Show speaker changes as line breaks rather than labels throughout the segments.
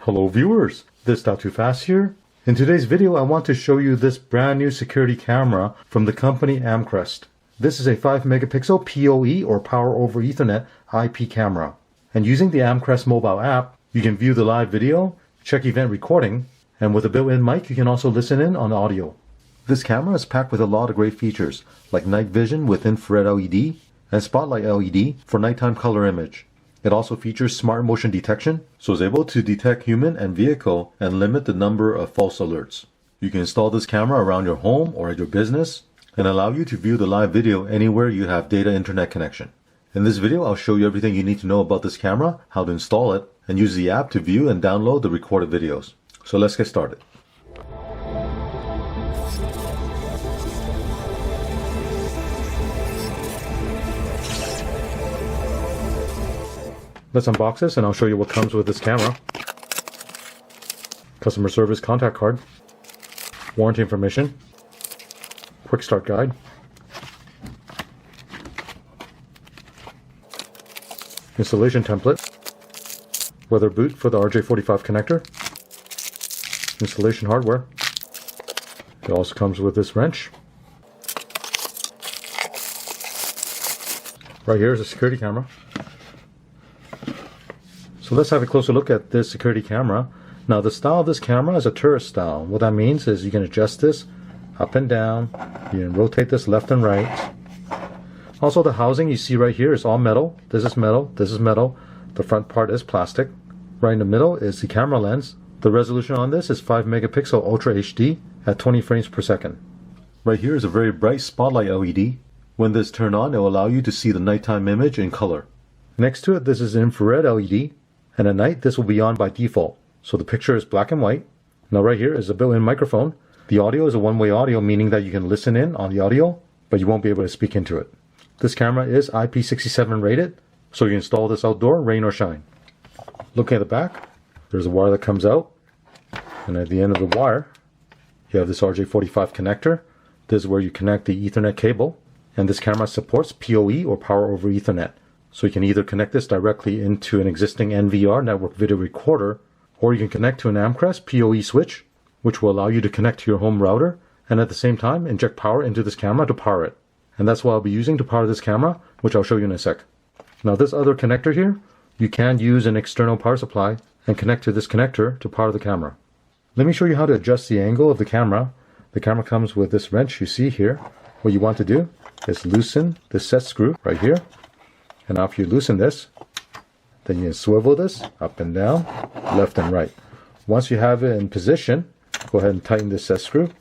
Hello viewers, this Too Fast here. In today's video I want to show you this brand new security camera from the company Amcrest. This is a 5 megapixel PoE or Power over Ethernet IP camera. And using the Amcrest mobile app, you can view the live video, check event recording, and with a built-in mic you can also listen in on audio. This camera is packed with a lot of great features like night vision with infrared LED and spotlight LED for nighttime color image. It also features smart motion detection, so it's able to detect human and vehicle and limit the number of false alerts. You can install this camera around your home or at your business and allow you to view the live video anywhere you have data internet connection. In this video, I'll show you everything you need to know about this camera, how to install it, and use the app to view and download the recorded videos. So let's get started. Let's unbox this and I'll show you what comes with this camera. Customer service contact card, warranty information, quick start guide, installation template, weather boot for the RJ45 connector, installation hardware. It also comes with this wrench. Right here is a security camera. So let's have a closer look at this security camera. Now the style of this camera is a tourist style. What that means is you can adjust this up and down. You can rotate this left and right. Also the housing you see right here is all metal. This is metal, this is metal. The front part is plastic. Right in the middle is the camera lens. The resolution on this is 5 megapixel Ultra HD at 20 frames per second. Right here is a very bright spotlight LED. When this is turned on, it will allow you to see the nighttime image in color. Next to it, this is an infrared LED. And at night, this will be on by default. So the picture is black and white. Now right here is a built-in microphone. The audio is a one-way audio, meaning that you can listen in on the audio, but you won't be able to speak into it. This camera is IP67 rated, so you can install this outdoor, rain or shine. Looking at the back, there's a wire that comes out. And at the end of the wire, you have this RJ45 connector. This is where you connect the Ethernet cable. And this camera supports PoE or Power over Ethernet. So you can either connect this directly into an existing NVR network video recorder, or you can connect to an Amcrest PoE Switch, which will allow you to connect to your home router, and at the same time inject power into this camera to power it. And that's what I'll be using to power this camera, which I'll show you in a sec. Now this other connector here, you can use an external power supply and connect to this connector to power the camera. Let me show you how to adjust the angle of the camera. The camera comes with this wrench you see here. What you want to do is loosen this set screw right here. And after you loosen this, then you can swivel this up and down, left and right. Once you have it in position, go ahead and tighten this set screw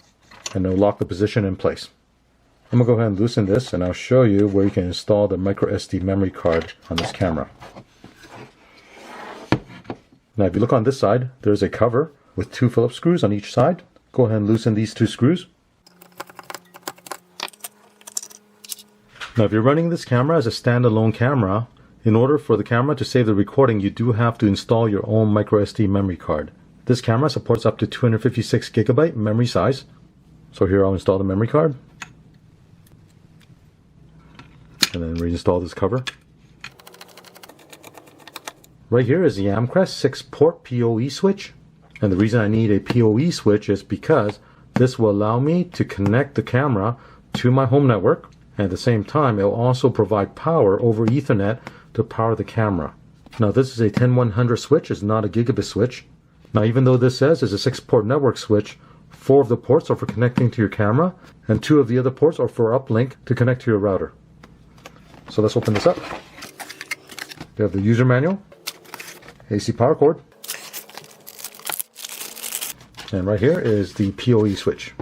and it'll lock the position in place. I'm going to go ahead and loosen this and I'll show you where you can install the micro SD memory card on this camera. Now if you look on this side, there's a cover with 2 Phillips screws on each side. Go ahead and loosen these 2 screws. Now if you're running this camera as a standalone camera, in order for the camera to save the recording, you do have to install your own microSD memory card. This camera supports up to 256 gigabyte memory size. So here I'll install the memory card. And then reinstall this cover. Right here is the Amcrest 6-port PoE switch. And the reason I need a PoE switch is because this will allow me to connect the camera to my home network. And at the same time, it will also provide power over Ethernet to power the camera. Now this is a 10100 switch, it's not a gigabit switch. Now even though this says it's a 6-port network switch, 4 of the ports are for connecting to your camera, and 2 of the other ports are for uplink to connect to your router. So let's open this up. We have the user manual, AC power cord, and right here is the PoE switch.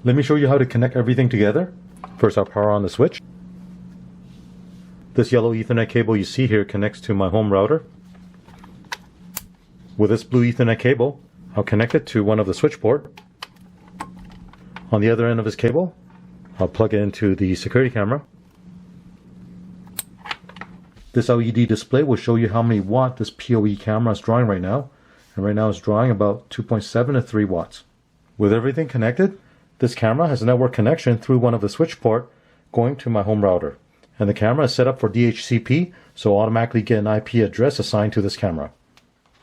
Let me show you how to connect everything together. First I'll power on the switch. This yellow Ethernet cable you see here connects to my home router. With this blue Ethernet cable, I'll connect it to one of the switch port. On the other end of this cable, I'll plug it into the security camera. This LED display will show you how many watt this PoE camera is drawing right now. And right now it's drawing about 2.7 to 3 watts. With everything connected, this camera has a network connection through one of the switch port going to my home router. And the camera is set up for DHCP, so automatically get an IP address assigned to this camera.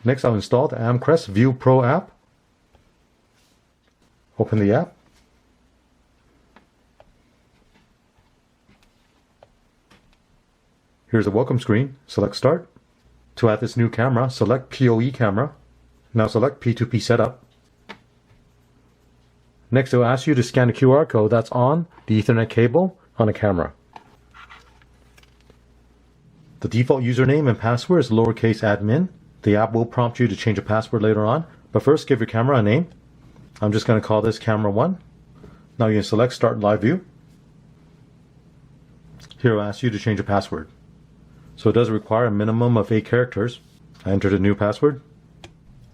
Next, I'll install the AMCREST View Pro app. Open the app. Here's a welcome screen. Select Start. To add this new camera, select PoE camera. Now select P2P setup. Next, it will ask you to scan the QR code that's on the Ethernet cable on the camera. The default username and password is lowercase admin. The app will prompt you to change a password later on, but first give your camera a name. I'm just going to call this camera 1. Now you can select Start Live View. Here it will ask you to change a password. So it does require a minimum of 8 characters. I entered a new password.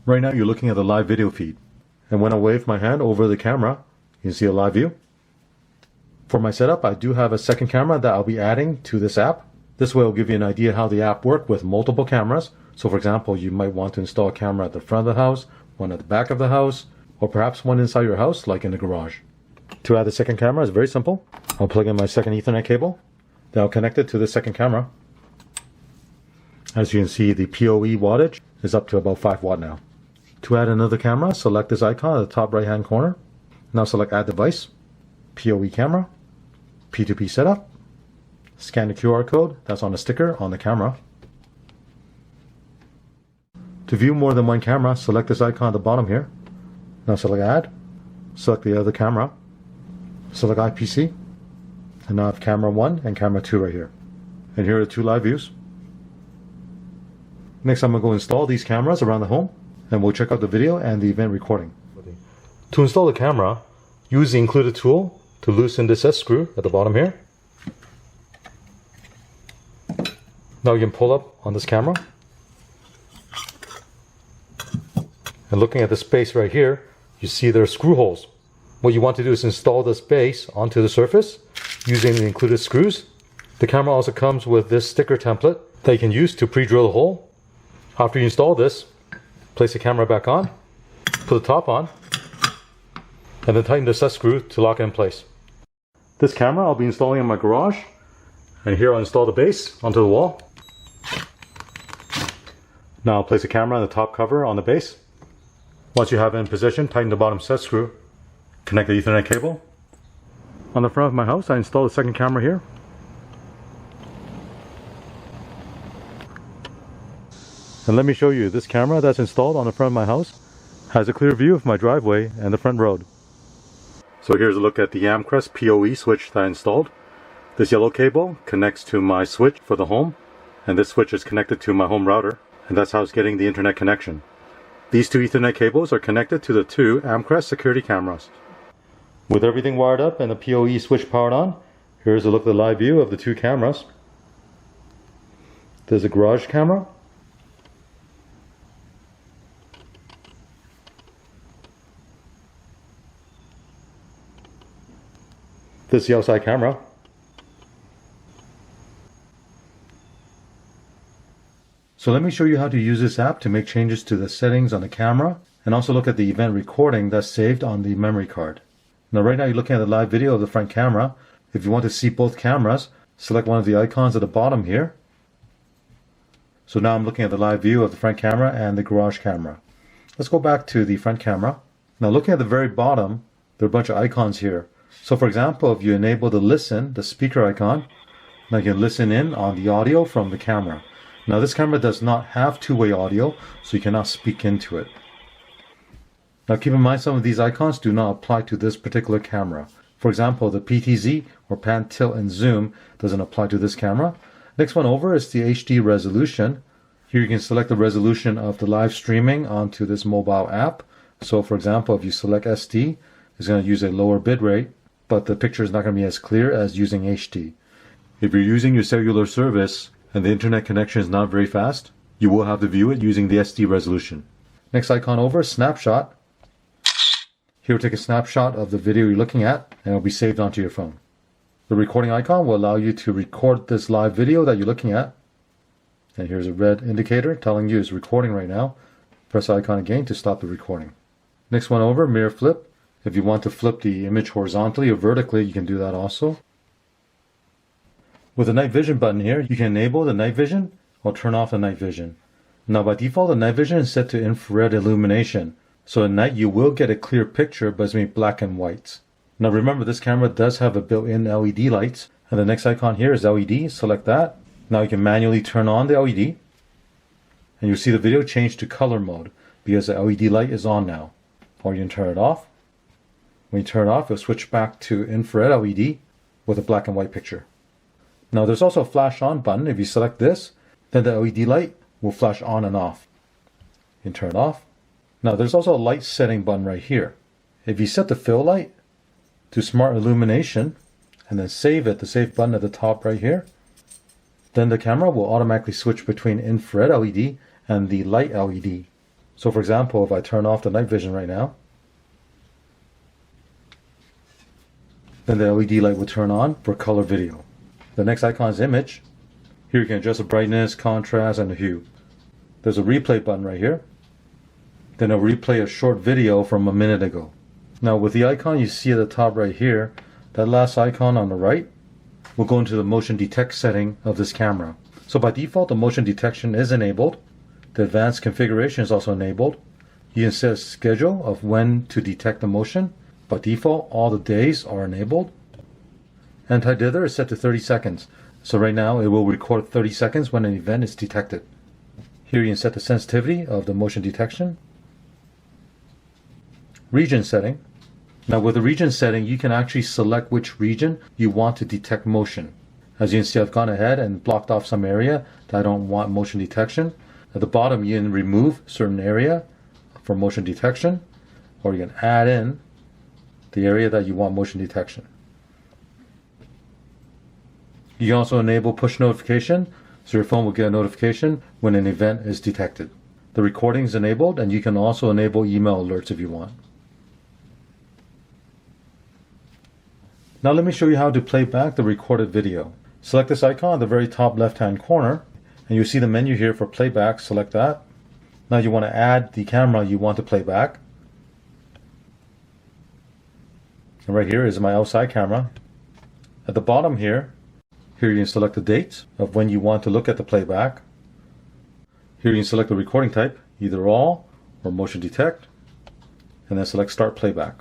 Right now you're looking at the live video feed. And when I wave my hand over the camera, you can see a live view. For my setup, I do have a second camera that I'll be adding to this app. This way it'll give you an idea how the app works with multiple cameras. So for example, you might want to install a camera at the front of the house, one at the back of the house, or perhaps one inside your house, like in the garage. To add the second camera is very simple. I'll plug in my second Ethernet cable. Then I'll connect it to the second camera. As you can see, the PoE wattage is up to about 5 watt now. To add another camera, select this icon at the top right hand corner. Now select Add Device, PoE camera, P2P setup. Scan the QR code that's on the sticker on the camera. To view more than one camera, select this icon at the bottom here. Now select Add, select the other camera, select IPC, and now I have camera 1 and camera 2 right here. And here are the 2 live views. Next, I'm going to go install these cameras around the home, and we'll check out the video and the event recording. To install the camera, use the included tool to loosen this S-screw at the bottom here. Now you can pull up on this camera. And looking at the space right here, you see there are screw holes. What you want to do is install this base onto the surface using the included screws. The camera also comes with this sticker template that you can use to pre-drill the hole. After you install this, place the camera back on, put the top on, and then tighten the set screw to lock it in place. This camera I'll be installing in my garage, and here I'll install the base onto the wall. Now I'll place the camera on the top cover on the base. Once you have it in position, tighten the bottom set screw, connect the Ethernet cable. On the front of my house, I installed the second camera here. And let me show you, this camera that's installed on the front of my house has a clear view of my driveway and the front road. So here's a look at the Amcrest PoE switch that I installed. This yellow cable connects to my switch for the home, and this switch is connected to my home router, and that's how it's getting the internet connection. These 2 Ethernet cables are connected to the 2 Amcrest security cameras. With everything wired up and the PoE switch powered on, here's a look at the live view of the 2 cameras. There's a garage camera. This is the outside camera. So let me show you how to use this app to make changes to the settings on the camera and also look at the event recording that's saved on the memory card. Now right now you're looking at the live video of the front camera. If you want to see both cameras, select one of the icons at the bottom here. So now I'm looking at the live view of the front camera and the garage camera. Let's go back to the front camera. Now looking at the very bottom, there are a bunch of icons here. So for example, if you enable the listen, the speaker icon, now you can listen in on the audio from the camera. Now this camera does not have two-way audio, so you cannot speak into it. Now keep in mind some of these icons do not apply to this particular camera. For example, the PTZ or pan, tilt, and zoom doesn't apply to this camera. Next one over is the HD resolution. Here you can select the resolution of the live streaming onto this mobile app. So for example, if you select SD, it's going to use a lower bit rate, but the picture is not going to be as clear as using HD. If you're using your cellular service and the internet connection is not very fast, you will have to view it using the SD resolution. Next icon over, snapshot. Here we'll take a snapshot of the video you're looking at and it'll be saved onto your phone. The recording icon will allow you to record this live video that you're looking at. And here's a red indicator telling you it's recording right now. Press the icon again to stop the recording. Next one over, mirror flip. If you want to flip the image horizontally or vertically, you can do that also. With the night vision button here, you can enable the night vision or turn off the night vision. Now by default, the night vision is set to infrared illumination. So at night you will get a clear picture, but it's going to be black and white. Now remember, this camera does have a built-in LED lights. And the next icon here is LED. Select that. Now you can manually turn on the LED. And you'll see the video change to color mode because the LED light is on now. Or you can turn it off. When you turn it off, it'll switch back to infrared LED with a black and white picture. Now there's also a flash on button. If you select this, then the LED light will flash on and off. You can turn it off. Now there's also a light setting button right here. If you set the fill light to smart illumination and then save it, the save button at the top right here, then the camera will automatically switch between infrared LED and the light LED. So for example, if I turn off the night vision right now, then the LED light will turn on for color video. The next icon is image. Here you can adjust the brightness, contrast, and the hue. There's a replay button right here. Then it'll replay a short video from a minute ago. Now with the icon you see at the top right here, that last icon on the right will go into the motion detect setting of this camera. So by default, the motion detection is enabled. The advanced configuration is also enabled. You can set a schedule of when to detect the motion. By default, all the days are enabled. Anti-dither is set to 30 seconds. So right now it will record 30 seconds when an event is detected. Here you can set the sensitivity of the motion detection. Region setting. Now with the region setting, you can actually select which region you want to detect motion. As you can see, I've gone ahead and blocked off some area that I don't want motion detection. At the bottom, you can remove certain area for motion detection, or you can add in the area that you want motion detection. You can also enable push notification, so your phone will get a notification when an event is detected. The recording is enabled, and you can also enable email alerts if you want. Now let me show you how to play back the recorded video. Select this icon at the very top left-hand corner, and you'll see the menu here for playback. Select that. Now you want to add the camera you want to play back. And right here is my outside camera. At the bottom here you can select the date of when you want to look at the playback. Here you can select the recording type, either all or motion detect, and then select start playback.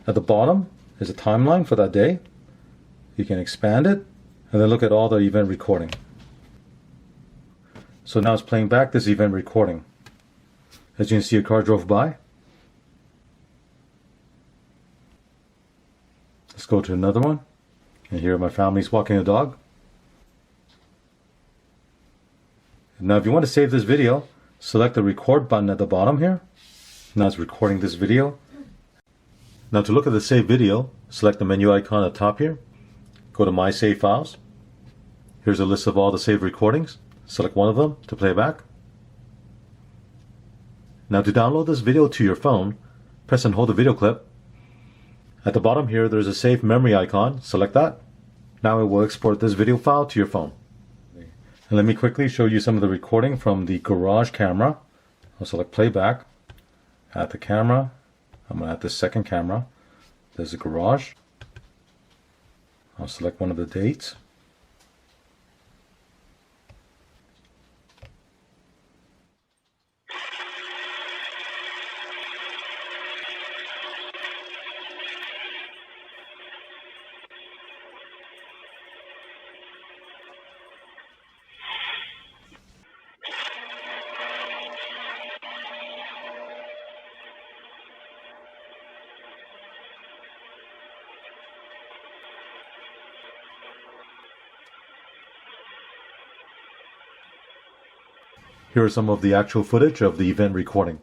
At the bottom is a timeline for that day. You can expand it and then look at all the event recording. So now it's playing back this event recording. As you can see, a car drove by. Let's go to another one. And here my family's walking a dog. Now if you want to save this video, select the record button at the bottom here. Now it's recording this video. Now to look at the saved video, select the menu icon at the top here. Go to My Save Files. Here's a list of all the saved recordings. Select one of them to play back. Now to download this video to your phone, press and hold the video clip. At the bottom here, there's a save memory icon. Select that. Now it will export this video file to your phone. And let me quickly show you some of the recording from the garage camera. I'll select playback. Add the camera. I'm going to add the second camera. There's the garage. I'll select one of the dates. Here are some of the actual footage of the event recording.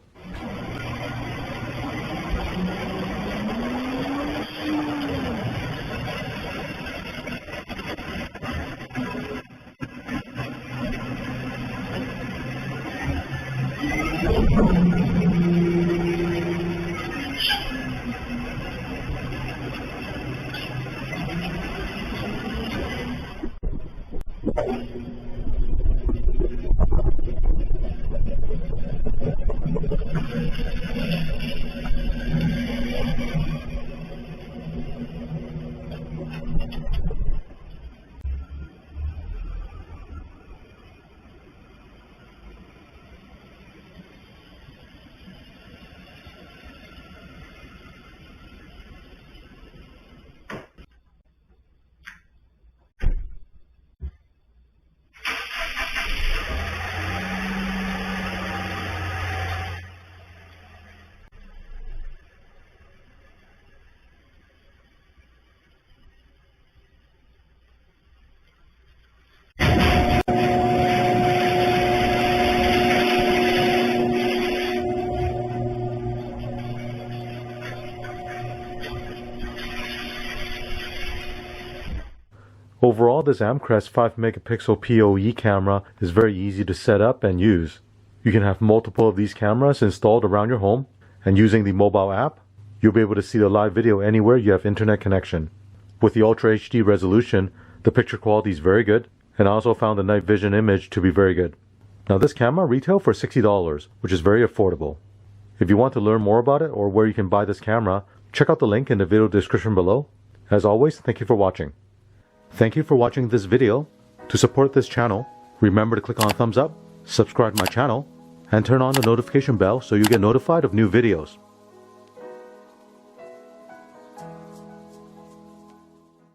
Overall, this AMCREST 5MP PoE camera is very easy to set up and use. You can have multiple of these cameras installed around your home, and using the mobile app, you'll be able to see the live video anywhere you have internet connection. With the Ultra HD resolution, the picture quality is very good, and I also found the night vision image to be very good. Now this camera retails for $60, which is very affordable. If you want to learn more about it or where you can buy this camera, check out the link in the video description below. As always, thank you for watching. Thank you for watching this video. To support this channel, remember to click on thumbs up, subscribe to my channel, and turn on the notification bell so you get notified of new videos.